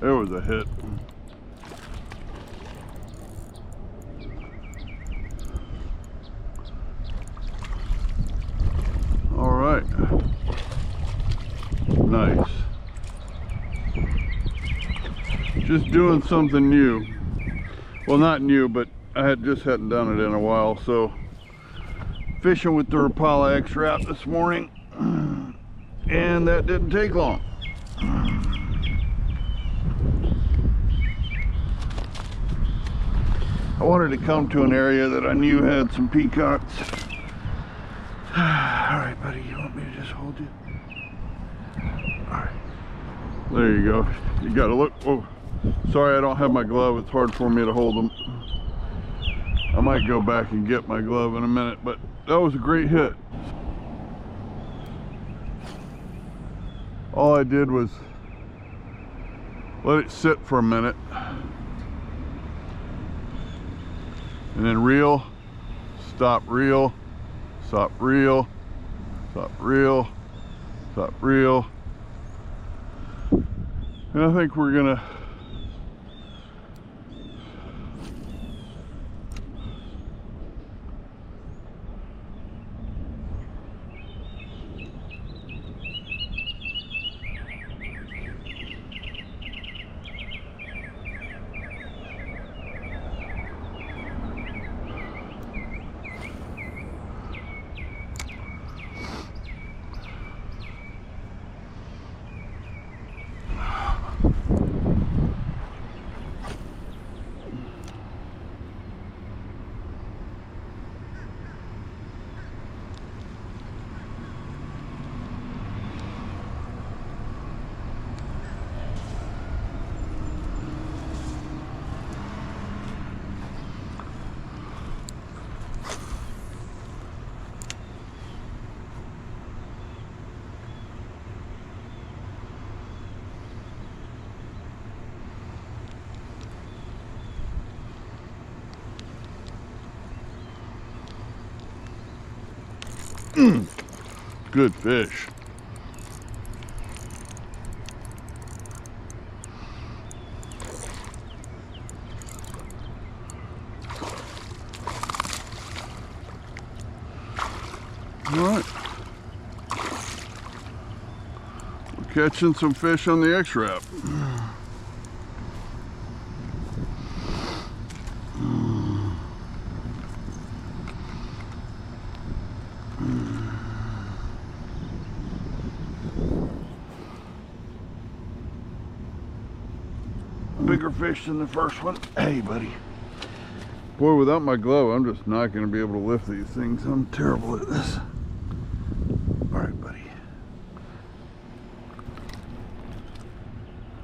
There was a hit. All right. Nice. Just doing something new. Well, not new, but I just hadn't done it in a while. So fishing with the Rapala X-Wrap this morning, and that didn't take long. I wanted to come to an area that I knew had some peacocks. All right, buddy, you want me to just hold you? All right. There you go. You gotta look. Oh, sorry, I don't have my glove. It's hard for me to hold them. I might go back and get my glove in a minute, but that was a great hit. All I did was let it sit for a minute and then reel, stop, reel, stop, reel, stop, reel, stop, reel. And I think we're gonna good fish. All right. We're catching some fish on the X-Wrap. Bigger fish than the first one. Hey, buddy. Boy, without my glove, I'm just not going to be able to lift these things. I'm terrible at this. All right, buddy.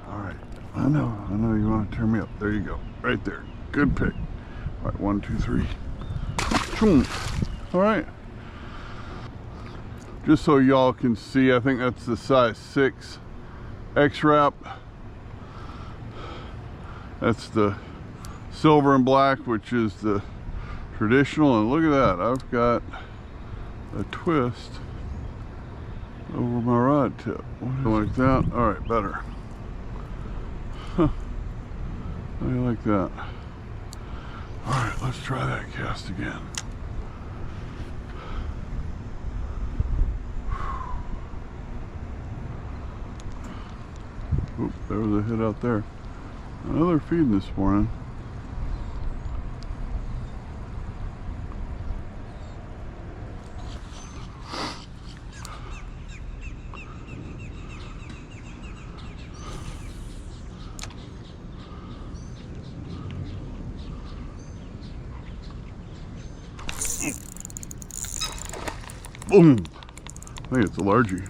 All right. I know you want to turn me up. There you go. Right there. Good pick. All right, 1, 2, 3. Choom. All right. Just so y'all can see, I think that's the size 6 X-Wrap. That's the silver and black, which is the traditional. And look at that, I've got a twist over my rod tip. Like that. All right, better. Huh. How do you like that? All right, let's try that cast again. Oop, there was a hit out there. Another feeding this morning. Boom! I think it's a largie.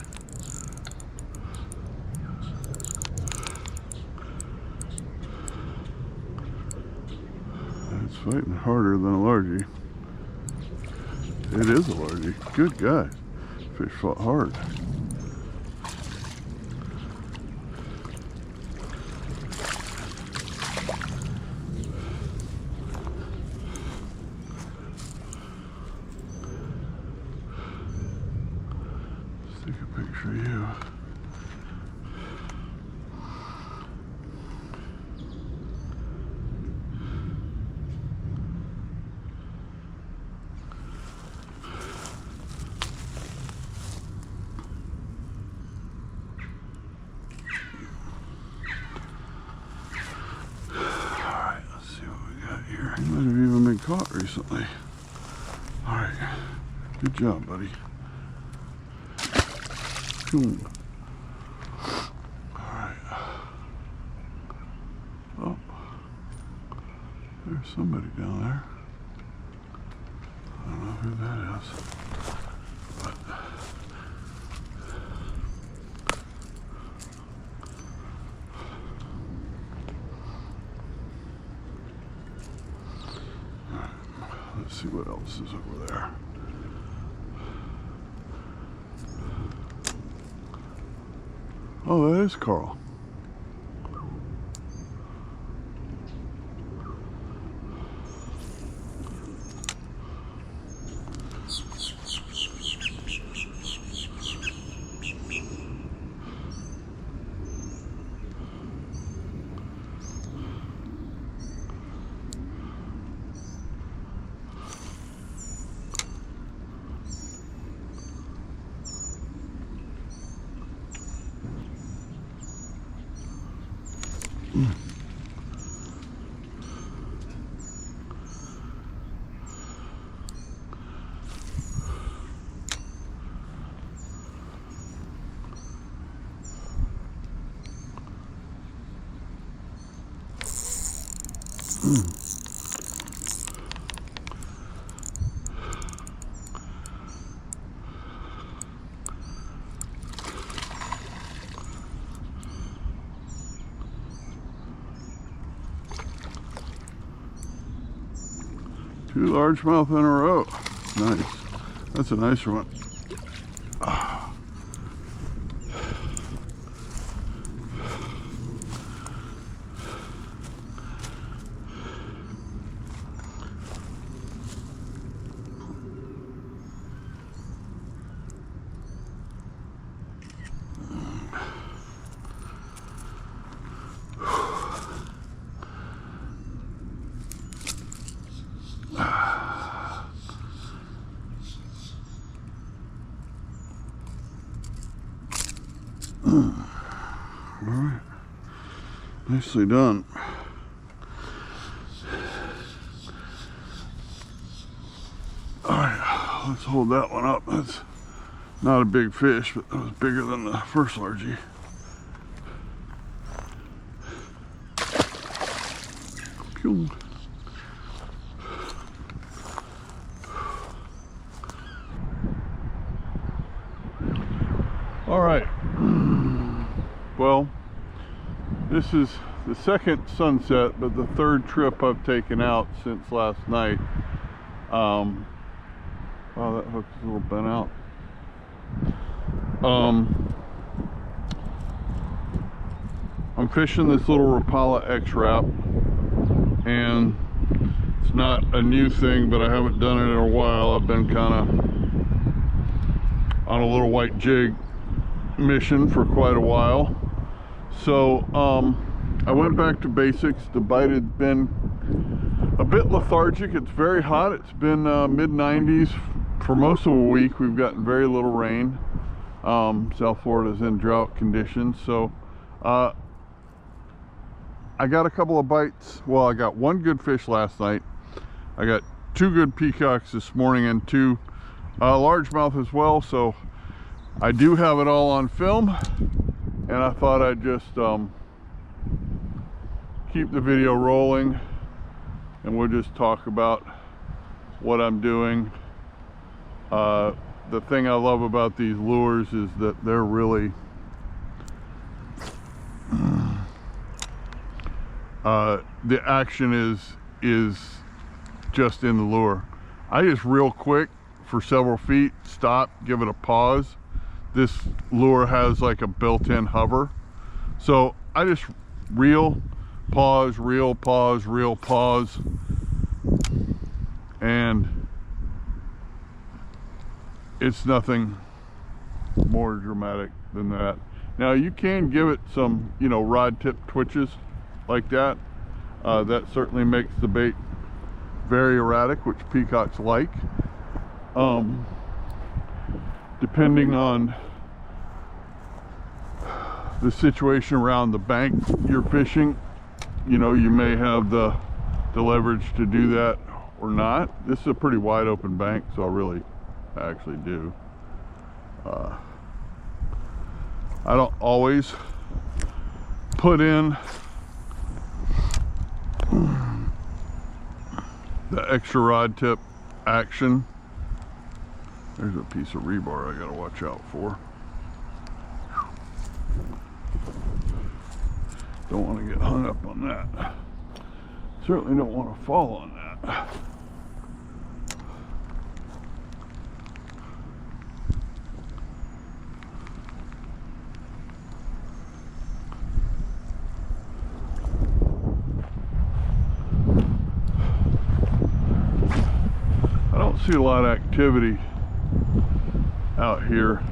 It's fighting harder than a largie. It is a largie. Good guy. Fish fought hard. Let's take a picture of you. caught recently. All right, good job, buddy. Boom. All right. Oh, there's somebody down there. I don't know who that is. But let's see what else is over there. Oh, that is Carl. Two largemouth in a row. Nice. That's a nicer one. All right, nicely done. All right, let's hold that one up. That's not a big fish, but that was bigger than the first largie. Pew. All right. Well, this is the second sunset, but the third trip I've taken out since last night. Wow, that hook's a little bent out. I'm fishing this little Rapala X-Wrap, and it's not a new thing, but I haven't done it in a while. I've been kind of on a little white jig mission for quite a while. So I went back to basics. The bite had been a bit lethargic. It's very hot. It's been mid-90s for most of a week. We've gotten very little rain. South Florida's in drought conditions. So I got a couple of bites. Well, I got one good fish last night. I got two good peacocks this morning and two largemouth as well. So I do have it all on film, and I thought I'd just keep the video rolling, and we'll just talk about what I'm doing. The thing I love about these lures is that they're really the action is just in the lure. I just real quick for several feet stop, give it a pause. This lure has like a built-in hover, so I just reel, pause, reel, pause, reel, pause, and it's nothing more dramatic than that. Now you can give it some, you know, rod tip twitches like that. That certainly makes the bait very erratic, which peacocks like. Depending on the situation around the bank you're fishing, you know, you may have the leverage to do that, or not. This is a pretty wide open bank, so I actually do. I don't always put in the extra rod tip action. There's a piece of rebar I gotta watch out for. Don't want to get hung up on that. Certainly don't want to fall on that. I don't see a lot of activity out here.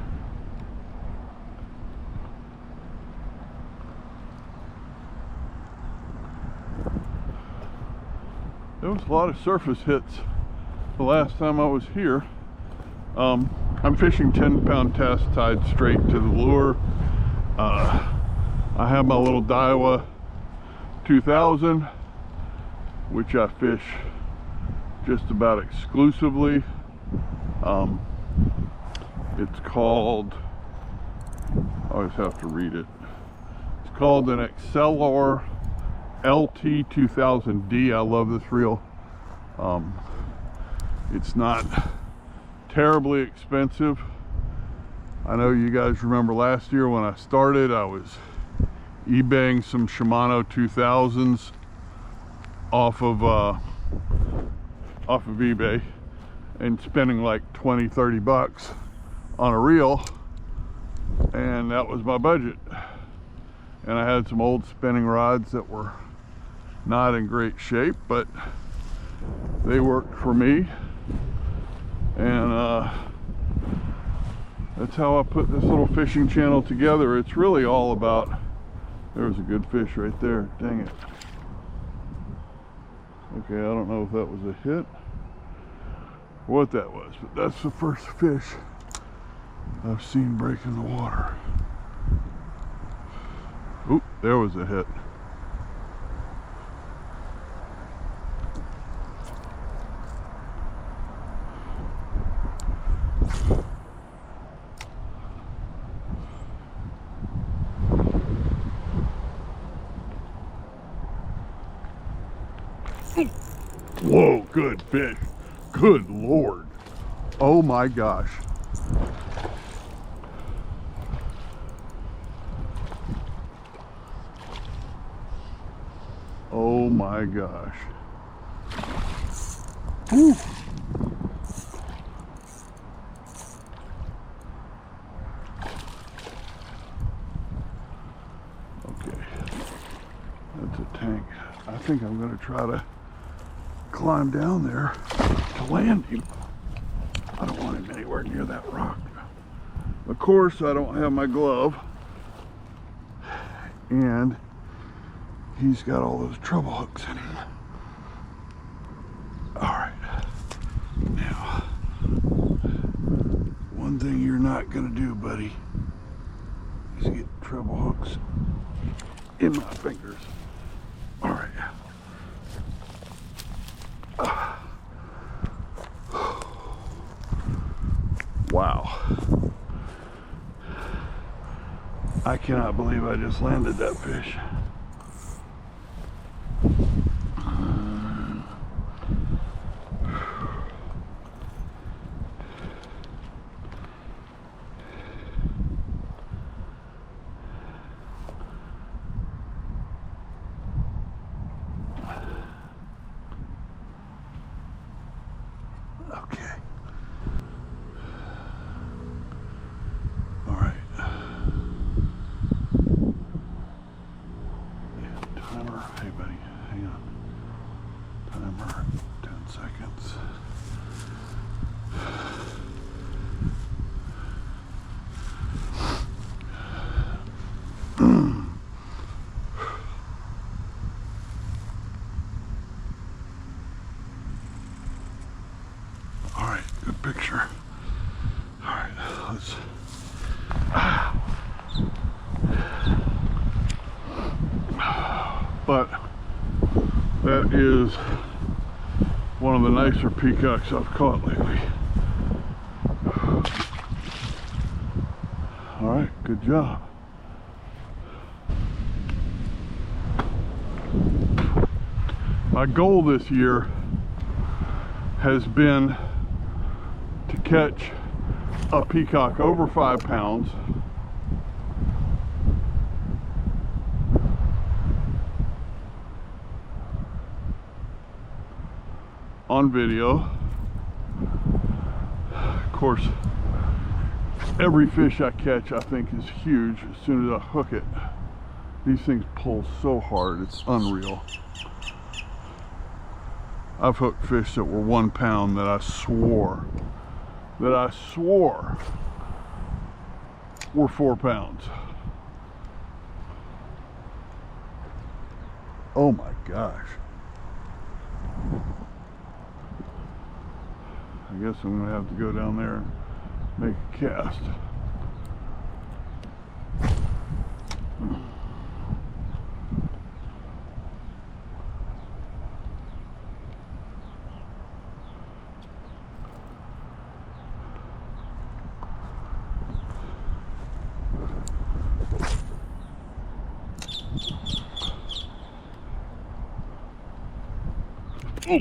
There was a lot of surface hits the last time I was here. I'm fishing 10-pound test tied straight to the lure. I have my little Daiwa 2000, which I fish just about exclusively. It's called, I always have to read it. It's called an Excelor LT 2000D. I love this reel. It's not terribly expensive. I know you guys remember last year when I started, I was eBaying some Shimano 2000s off of eBay and spending like 20-30 bucks on a reel, and that was my budget. And I had some old spinning rods that were not in great shape, but they worked for me, and that's how I put this little fishing channel together. It's really all about, there's a good fish right there, dang it. Okay, I don't know if that was a hit or what that was, but that's the first fish I've seen break in the water. Oop, there was a hit. Whoa, good fish. Good Lord. Oh my gosh. Oh my gosh. Whew. Okay. That's a tank. I think I'm going to try to climb down there to land him. I don't want him anywhere near that rock. Of course, I don't have my glove, and he's got all those treble hooks in him. All right, now, one thing you're not gonna do, buddy, is get treble hooks in my fingers. All right. Wow. I cannot believe I just landed that fish. Okay. All right. Yeah, timer. Hey, buddy, hang on. Timer, 10 seconds. All right, good picture. All right, let's. But that is one of the nicer peacocks I've caught lately. All right, good job. My goal this year has been to catch a peacock over 5 pounds on video. Of course, every fish I catch I think is huge as soon as I hook it. These things pull so hard, it's unreal. I've hooked fish that were 1 pound that I swore were 4 pounds. Oh my gosh. I guess I'm gonna have to go down there and make a cast. Oh.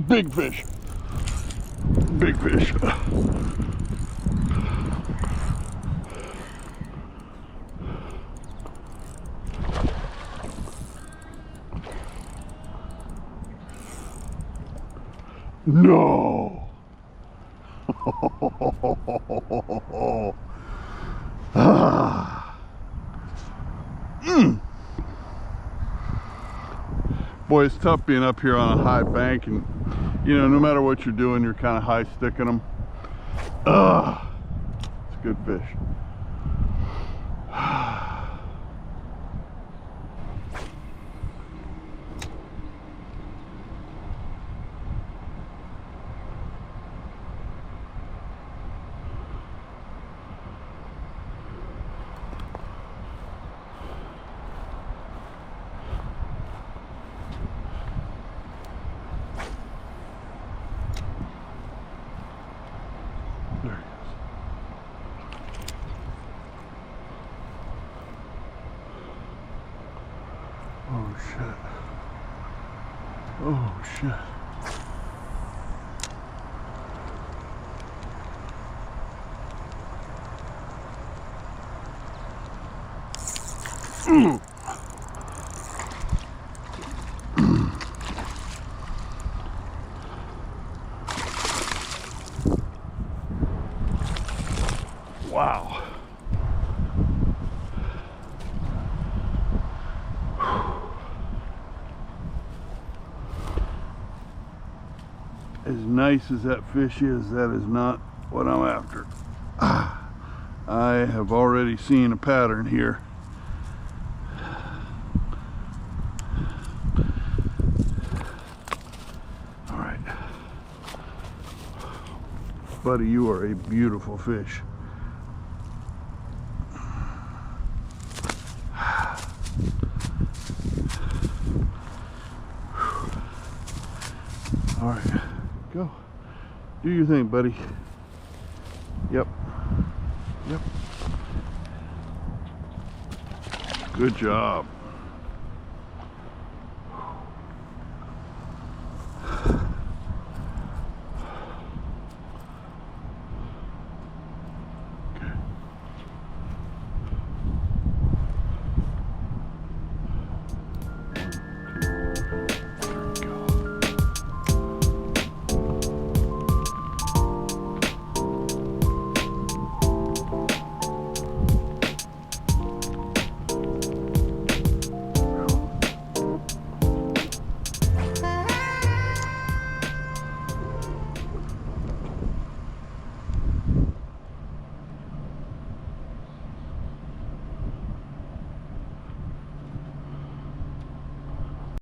Big fish. Big fish. No. Ah. Boy, it's tough being up here on a high bank, and you know, no matter what you're doing, you're kind of high sticking them. It's a good fish. There he is. Oh shit. Oh shit. Wow. As nice as that fish is, that is not what I'm after. I have already seen a pattern here. All right. Buddy, you are a beautiful fish. All right, go. Do your thing, buddy. Yep. Yep. Good job.